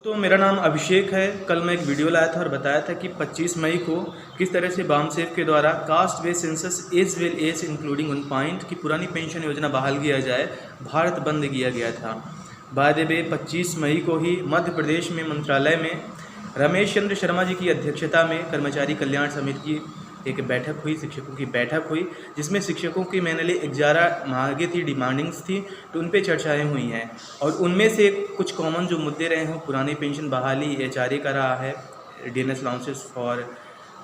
तो मेरा नाम अभिषेक है। कल मैं एक वीडियो लाया था और बताया था कि 25 मई को किस तरह से बामसेफ के द्वारा caste based census as well as including on point की पुरानी पेंशन योजना बहाल किया जाए, भारत बंद किया गया था। बाय द वे 25 मई को ही मध्य प्रदेश में मंत्रालय में रमेश चंद्र शर्मा जी की अध्यक्षता में कर्मचारी कल्याण समिति की एक बैठक हुई, शिक्षकों की बैठक हुई, जिसमें शिक्षकों की मेनली 11 मांगे थी, डिमांडिंग्स थी, तो उन पे चर्चाएं हुई हैं। और उनमें से कुछ कॉमन जो मुद्दे रहे हैं, पुरानी पेंशन बहाली, एचआरए का रहा है, DNS allowances for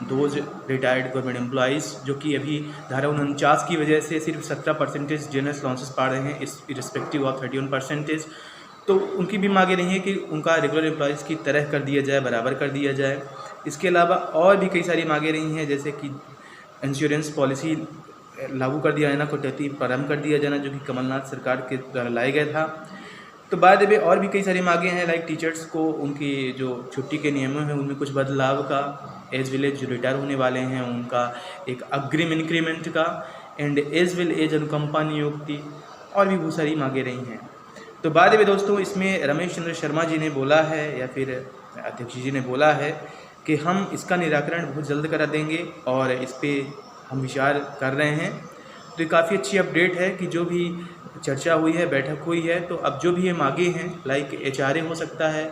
those retired government employees, जो कि अभी धारा 49 की वजह से सिर्फ 17% डीएनएस अलाउंसेस पा रहे हैं, इस रिस्पेक्टिव ऑफ 31%। तो उनकी भी मांगे नहीं है कि उनका रेगुलर एम्प्लॉइज़ की तरह कर दिया जाए, बराबर कर दिया जाए। इसके अलावा और भी कई सारी मांगे रही हैं, जैसे कि इंश्योरेंस पॉलिसी लागू कर दिया जाना, कटौती प्रारंभ कर दिया जाना, जो कि कमलनाथ सरकार के द्वारा लाया गया था। तो बाद में और भी कई सारी मांगे हैं, लाइक टीचर्स को उनकी जो छुट्टी के नियमों हैं उनमें कुछ बदलाव का, एज विल एज जो रिटायर होने वाले हैं उनका एक अग्रिम इंक्रीमेंट का, एंड एज विल एज अनुकंपा नियुक्ति, और भी बहुत सारी मांगे रही हैं। तो बाद में दोस्तों इसमें रमेश चंद्र शर्मा जी ने बोला है, या फिर अध्यक्ष जी ने बोला है कि हम इसका निराकरण बहुत जल्द करा देंगे और इस पर हम विचार कर रहे हैं। तो ये काफ़ी अच्छी अपडेट है कि जो भी चर्चा हुई है, बैठक हुई है, तो अब जो भी ये मांगे हैं, लाइक एचआरए हो सकता है,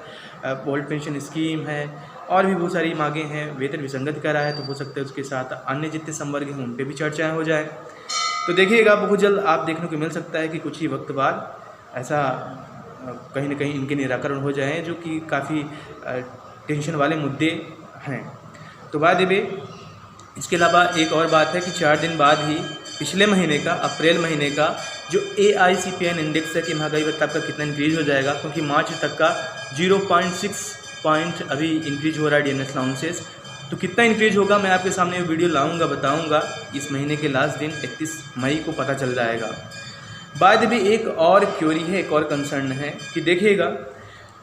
ओल्ड पेंशन स्कीम है, और भी बहुत सारी मांगे हैं, वेतन विसंगत करा है, तो हो सकता है उसके साथ अन्य जितने संवर्ग हैं उन पर भी चर्चाएँ हो जाए। तो देखिएगा बहुत जल्द आप देखने को मिल सकता है कि कुछ ही वक्त बाद ऐसा कहीं ना कहीं इनके निराकरण हो जाए, जो कि काफ़ी टेंशन वाले मुद्दे हैं। तो बाद में इसके अलावा एक और बात है कि 4 दिन बाद ही पिछले महीने का, अप्रैल महीने का जो AICPN इंडेक्स है कि महंगाई भत्ता का कितना इंक्रीज़ हो जाएगा, क्योंकि मार्च तक का 0.6 पॉइंट अभी इंक्रीज हो रहा है डीएनएस अलाउंसेस। तो कितना इंक्रीज होगा मैं आपके सामने वीडियो लाऊंगा, बताऊंगा। इस महीने के लास्ट दिन 31 मई को पता चल जाएगा। बाद में एक और क्वेरी है, एक और कंसर्न है कि देखिएगा,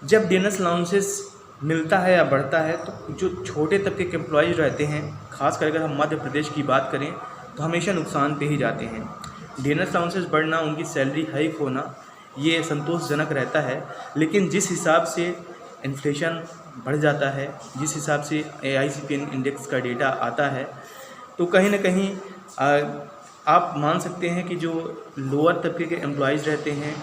जब डीएनएस अलाउंसेस मिलता है या बढ़ता है तो जो छोटे तबके के एम्प्लॉयज़ रहते हैं, खासकर अगर हम मध्य प्रदेश की बात करें, तो हमेशा नुकसान पे ही जाते हैं। डीएनएस अलाउंसेस बढ़ना, उनकी सैलरी हाइक होना, ये संतोषजनक रहता है, लेकिन जिस हिसाब से इन्फ्लेशन बढ़ जाता है, जिस हिसाब से AICPN इंडेक्स का डेटा आता है, तो कहीं ना कहीं आप मान सकते हैं कि जो लोअर तबके के एम्प्लॉयज़ रहते हैं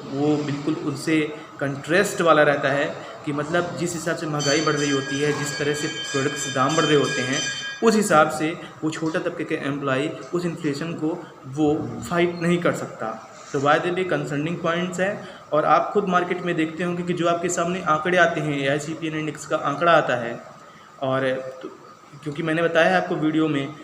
वो बिल्कुल उनसे कंट्रास्ट वाला रहता है, कि मतलब जिस हिसाब से महंगाई बढ़ रही होती है, जिस तरह से प्रोडक्ट्स के दाम बढ़ रहे होते हैं, उस हिसाब से वो छोटा तबके के एम्प्लॉय उस इन्फ्लेशन को वो फाइट नहीं कर सकता। तो वायदे भी कंसर्निंग पॉइंट्स हैं, और आप खुद मार्केट में देखते होंगे कि जो आपके सामने आंकड़े आते हैं, AICPN इंडेक्स का आंकड़ा आता है, और तो क्योंकि मैंने बताया है आपको वीडियो में,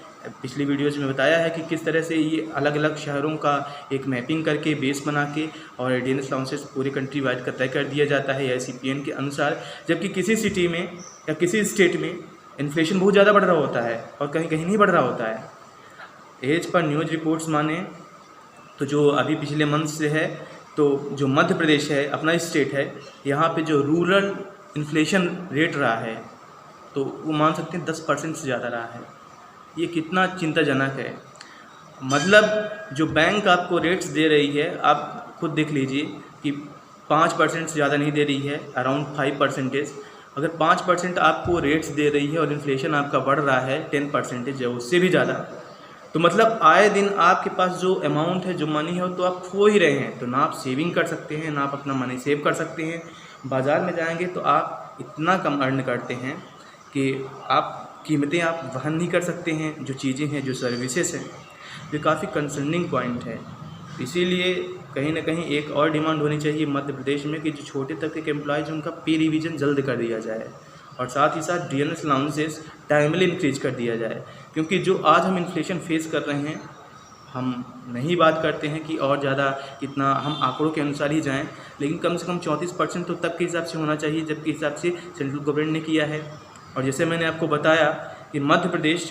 पिछली वीडियोज़ में बताया है कि किस तरह से ये अलग अलग शहरों का एक मैपिंग करके बेस बना के और डीएनएस अलाउंसेस पूरे कंट्री वाइड का तय कर दिया जाता है AICPN के अनुसार। जबकि किसी सिटी में या किसी स्टेट में इन्फ्लेशन बहुत ज़्यादा बढ़ रहा होता है और कहीं कहीं नहीं बढ़ रहा होता है। एज पर न्यूज़ रिपोर्ट्स माने तो जो अभी पिछले मंथ से है, तो जो मध्य प्रदेश है, अपना स्टेट है, यहाँ पे जो रूरल इन्फ्लेशन रेट रहा है, तो वो मान सकते हैं 10% से ज़्यादा रहा है। ये कितना चिंताजनक है। मतलब जो बैंक आपको रेट्स दे रही है, आप खुद देख लीजिए कि 5% से ज़्यादा नहीं दे रही है, अराउंड 5%। अगर 5% आपको रेट्स दे रही है और इन्फ्लेशन आपका बढ़ रहा है 10% या उससे भी ज़्यादा, तो मतलब आए दिन आपके पास जो अमाउंट है, जो मनी है, तो आप खो ही रहे हैं। तो ना आप सेविंग कर सकते हैं, ना आप अपना मनी सेव कर सकते हैं। बाज़ार में जाएंगे तो आप इतना कम अर्न करते हैं कि आप कीमतें आप वहन नहीं कर सकते हैं, जो चीज़ें हैं, जो सर्विसेज हैं। ये काफ़ी कंसर्निंग पॉइंट है। इसीलिए कहीं ना कहीं एक और डिमांड होनी चाहिए मध्य प्रदेश में कि जो छोटे तबके के एम्प्लॉयज़ उनका पे रिवीजन जल्द कर दिया जाए, और साथ ही साथ डीएनएस अलाउंसेस टाइमली इंक्रीज कर दिया जाए। क्योंकि जो आज हम इन्फ्लेशन फेस कर रहे हैं, हम नहीं बात करते हैं कि और ज़्यादा कितना, हम आंकड़ों के अनुसार ही जाएं, लेकिन कम से कम 34% तो तक के हिसाब से होना चाहिए, जबकि हिसाब से सेंट्रल गवर्नमेंट ने किया है। और जैसे मैंने आपको बताया कि मध्य प्रदेश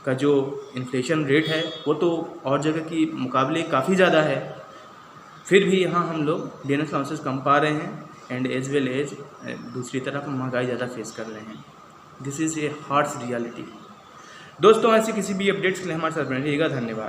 का जो इन्फ्लेशन रेट है वो तो और जगह की मुकाबले काफ़ी ज़्यादा है, फिर भी यहाँ हम लोग डीएनएस अलाउंसेस कम पा रहे हैं, एंड एज वेल एज दूसरी तरफ महंगाई ज़्यादा फेस कर रहे हैं। This is a harsh reality. दोस्तों ऐसे किसी भी अपडेट्स के लिए हमारे साथ बने रहिएगा। धन्यवाद।